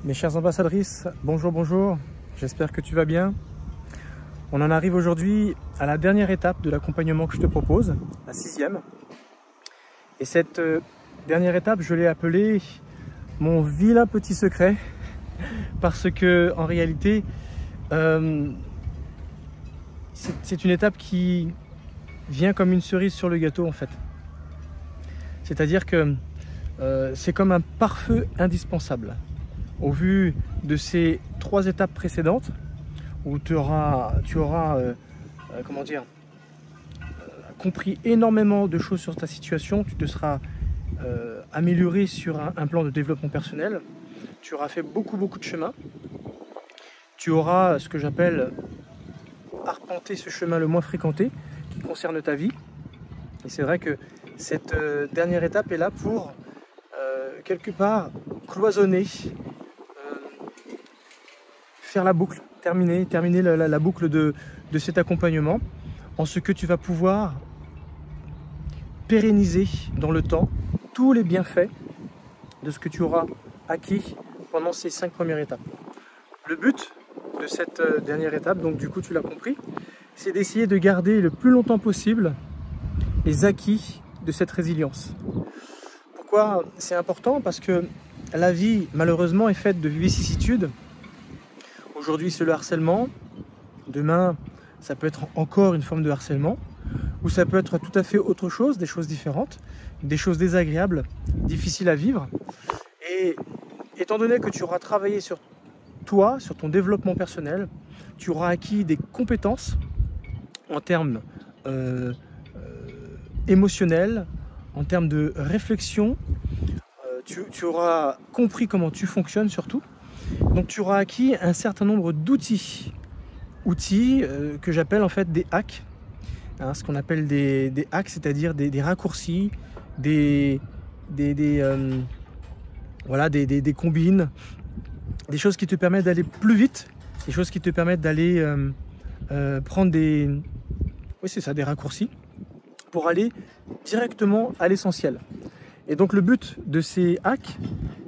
Mes chères ambassadrices, bonjour, bonjour, j'espère que tu vas bien. On en arrive aujourd'hui à la dernière étape de l'accompagnement que je te propose, la 6e. Et cette dernière étape, je l'ai appelée mon vilain petit secret, parce que en réalité, c'est une étape qui vient comme une cerise sur le gâteau en fait. C'est-à-dire que c'est comme un pare-feu indispensable. Au vu de ces 3 étapes précédentes, où tu auras comment dire, compris énormément de choses sur ta situation, tu te seras amélioré sur un plan de développement personnel, tu auras fait beaucoup de chemin, tu auras ce que j'appelle arpenté ce chemin le moins fréquenté qui concerne ta vie. Et c'est vrai que cette dernière étape est là pour quelque part cloisonner, faire la boucle, terminer la boucle de cet accompagnement, en ce que tu vas pouvoir pérenniser dans le temps tous les bienfaits de ce que tu auras acquis pendant ces 5 premières étapes. Le but de cette dernière étape, donc du coup tu l'as compris, c'est d'essayer de garder le plus longtemps possible les acquis de cette résilience. Pourquoi c'est important? Parce que la vie malheureusement est faite de vicissitudes. Aujourd'hui c'est le harcèlement, demain ça peut être encore une forme de harcèlement, ou ça peut être tout à fait autre chose, des choses différentes, des choses désagréables, difficiles à vivre. Et étant donné que tu auras travaillé sur toi, sur ton développement personnel, tu auras acquis des compétences en termes émotionnels, en termes de réflexion, tu auras compris comment tu fonctionnes surtout. Donc tu auras acquis un certain nombre d'outils, que j'appelle en fait des hacks, hein, ce qu'on appelle des hacks, c'est-à-dire des raccourcis, des combines, des choses qui te permettent d'aller plus vite, des choses qui te permettent d'aller prendre des raccourcis pour aller directement à l'essentiel. Et donc le but de ces hacks,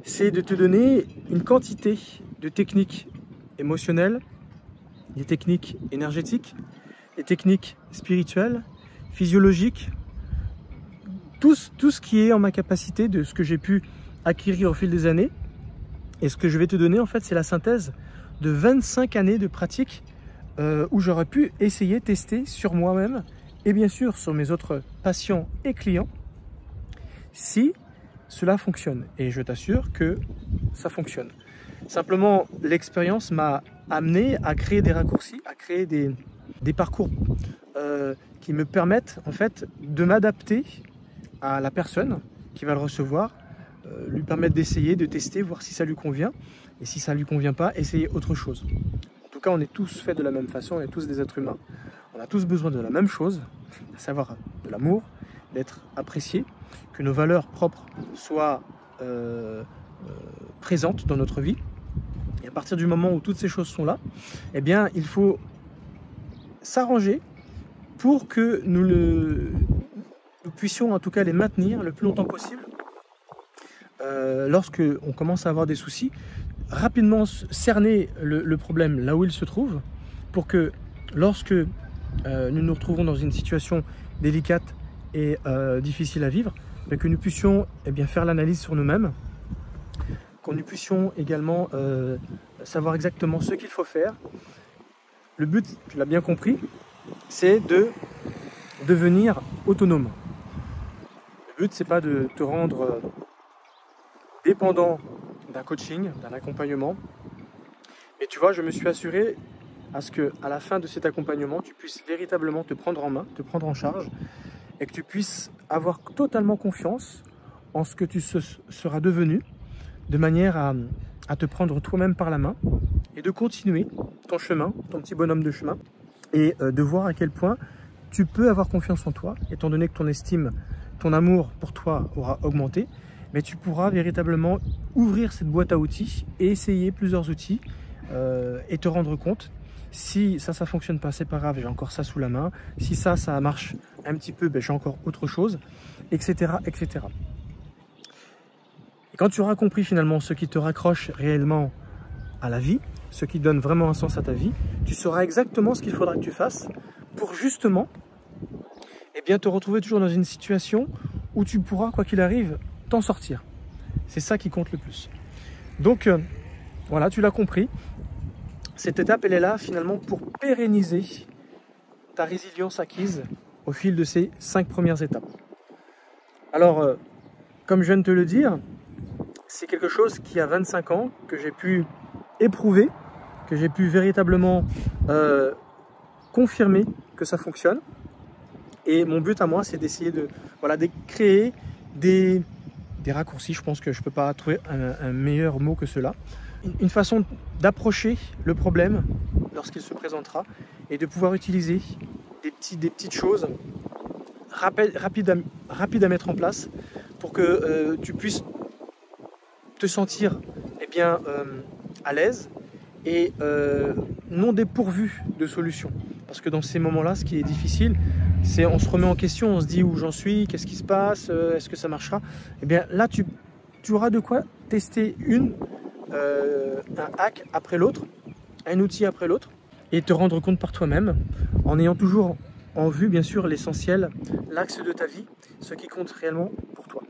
c'est de te donner une quantité de techniques émotionnelles, des techniques énergétiques, des techniques spirituelles, physiologiques, tout ce qui est en ma capacité de ce que j'ai pu acquérir au fil des années. Et ce que je vais te donner en fait, c'est la synthèse de 25 années de pratique où j'aurais pu essayer, tester sur moi-même et bien sûr sur mes autres patients et clients si cela fonctionne. Et je t'assure que ça fonctionne. Simplement, l'expérience m'a amené à créer des raccourcis, à créer des parcours qui me permettent en fait de m'adapter à la personne qui va le recevoir, lui permettre d'essayer, de tester, voir si ça lui convient. Et si ça ne lui convient pas, essayer autre chose. En tout cas, on est tous faits de la même façon, on est tous des êtres humains. On a tous besoin de la même chose, à savoir de l'amour, d'être apprécié, que nos valeurs propres soient présentes dans notre vie. Et à partir du moment où toutes ces choses sont là, eh bien, il faut s'arranger pour que nous puissions en tout cas les maintenir le plus longtemps possible. Lorsque on commence à avoir des soucis, rapidement cerner le problème là où il se trouve, pour que lorsque nous nous retrouvons dans une situation délicate et difficile à vivre, que nous puissions faire l'analyse sur nous-mêmes, que nous puissions également savoir exactement ce qu'il faut faire. Le but, tu l'as bien compris, c'est de devenir autonome. Le but, c'est pas de te rendre dépendant d'un coaching, d'un accompagnement. Mais tu vois, je me suis assuré à ce qu'à la fin de cet accompagnement, tu puisses véritablement te prendre en main, te prendre en charge, et que tu puisses avoir totalement confiance en ce que tu seras devenu, de manière à te prendre toi-même par la main et de continuer ton chemin, ton petit bonhomme de chemin, et de voir à quel point tu peux avoir confiance en toi, étant donné que ton estime, ton amour pour toi aura augmenté, mais tu pourras véritablement ouvrir cette boîte à outils et essayer plusieurs outils et te rendre compte, si ça ne fonctionne pas, c'est pas grave, j'ai encore ça sous la main, si ça marche un petit peu, j'ai encore autre chose, etc., etc. Et quand tu auras compris finalement ce qui te raccroche réellement à la vie, ce qui donne vraiment un sens à ta vie, tu sauras exactement ce qu'il faudra que tu fasses pour justement te retrouver toujours dans une situation où tu pourras, quoi qu'il arrive, t'en sortir. C'est ça qui compte le plus. Donc, voilà, tu l'as compris. Cette étape, elle est là finalement pour pérenniser ta résilience acquise au fil de ces 5 premières étapes. Alors, comme je viens de te le dire, c'est quelque chose qui a 25 ans, que j'ai pu éprouver, que j'ai pu véritablement confirmer que ça fonctionne. Et mon but à moi, c'est d'essayer de créer des raccourcis. Je pense que je ne peux pas trouver un meilleur mot que cela. Une façon d'approcher le problème lorsqu'il se présentera et de pouvoir utiliser des petites choses rapides à mettre en place pour que tu puisses te sentir à l'aise et non dépourvu de solutions. Parce que dans ces moments-là, ce qui est difficile, c'est on se remet en question, on se dit où j'en suis, qu'est-ce qui se passe, est-ce que ça marchera? Et bien là, tu auras de quoi tester un hack après l'autre, un outil après l'autre, et te rendre compte par toi-même, en ayant toujours en vue, bien sûr, l'essentiel, l'axe de ta vie, ce qui compte réellement pour toi.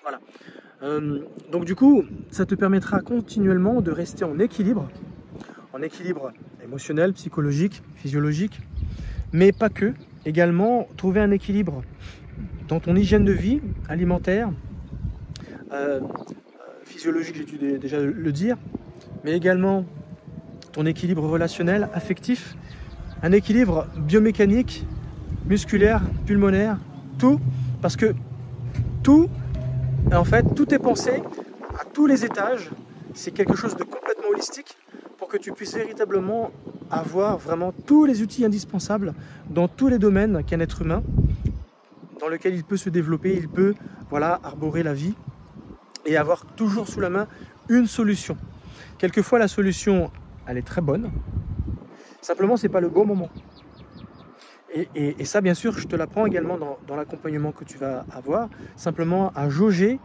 Voilà. Donc du coup, ça te permettra continuellement de rester en équilibre émotionnel, psychologique, physiologique, mais pas que. Également, trouver un équilibre dans ton hygiène de vie, alimentaire, physiologique, j'ai dû déjà le dire, mais également ton équilibre relationnel, affectif, un équilibre biomécanique, musculaire, pulmonaire, tout, parce que tout, en fait, tout est pensé à tous les étages, c'est quelque chose de complètement holistique pour que tu puisses véritablement avoir vraiment tous les outils indispensables dans tous les domaines qu'un être humain, dans lequel il peut se développer, il peut arborer la vie et avoir toujours sous la main une solution. Quelquefois la solution, elle est très bonne, simplement c'est pas le bon moment. Et ça bien sûr je te l'apprends également dans l'accompagnement que tu vas avoir, simplement à jauger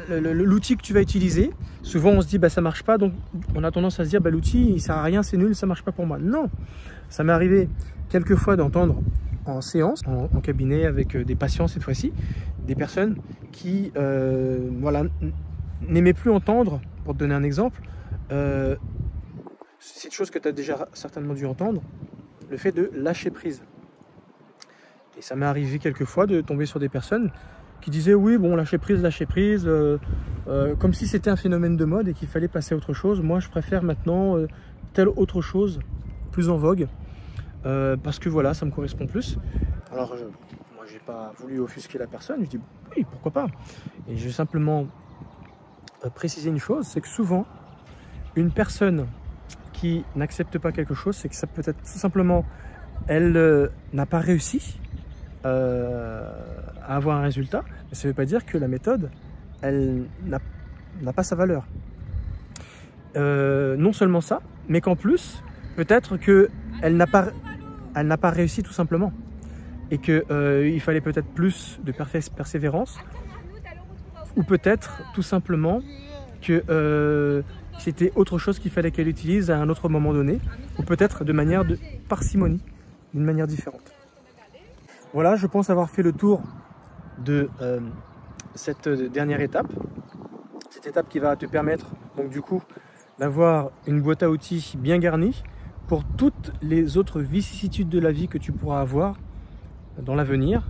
l'outil que tu vas utiliser. Souvent on se dit ça marche pas, donc on a tendance à se dire l'outil il sert à rien, c'est nul, ça marche pas pour moi. Non, ça m'est arrivé quelquefois d'entendre en séance, en cabinet avec des patients cette fois-ci, des personnes qui n'aimaient plus entendre, pour te donner un exemple, c'est une chose que tu as déjà certainement dû entendre, le fait de lâcher prise. Et ça m'est arrivé quelquefois de tomber sur des personnes qui disaient oui, bon, lâcher prise, comme si c'était un phénomène de mode et qu'il fallait passer à autre chose. Moi, je préfère maintenant telle autre chose, plus en vogue, parce que voilà, ça me correspond plus. Alors, moi, j'ai pas voulu offusquer la personne, je dis oui, pourquoi pas. Et je vais simplement préciser une chose, c'est que souvent, une personne qui n'accepte pas quelque chose, c'est que ça peut être tout simplement, elle n'a pas réussi à avoir un résultat, mais ça ne veut pas dire que la méthode, elle n'a pas sa valeur. Non seulement ça, mais qu'en plus, peut-être qu'elle n'a pas réussi tout simplement. Et qu'il fallait peut-être plus de persévérance, ou peut-être tout simplement que c'était autre chose qu'il fallait qu'elle utilise à un autre moment donné, ou peut-être de manière de parcimonie, d'une manière différente. Voilà, je pense avoir fait le tour de cette dernière étape. Cette étape qui va te permettre, donc du coup, d'avoir une boîte à outils bien garnie pour toutes les autres vicissitudes de la vie que tu pourras avoir dans l'avenir.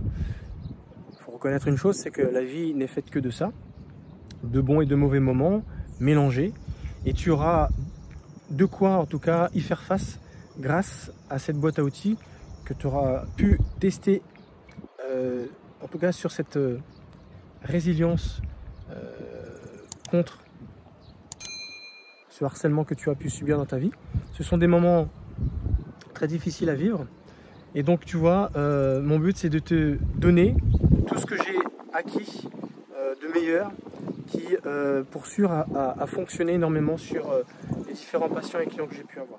Il faut reconnaître une chose, c'est que la vie n'est faite que de ça, de bons et de mauvais moments mélangés, et tu auras de quoi en tout cas y faire face grâce à cette boîte à outils que tu auras pu tester en tout cas sur cette résilience contre ce harcèlement que tu as pu subir dans ta vie. Ce sont des moments très difficiles à vivre, et donc tu vois, mon but c'est de te donner tout ce que j'ai acquis de meilleur, qui pour sûr a fonctionné énormément sur les différents patients et clients que j'ai pu avoir.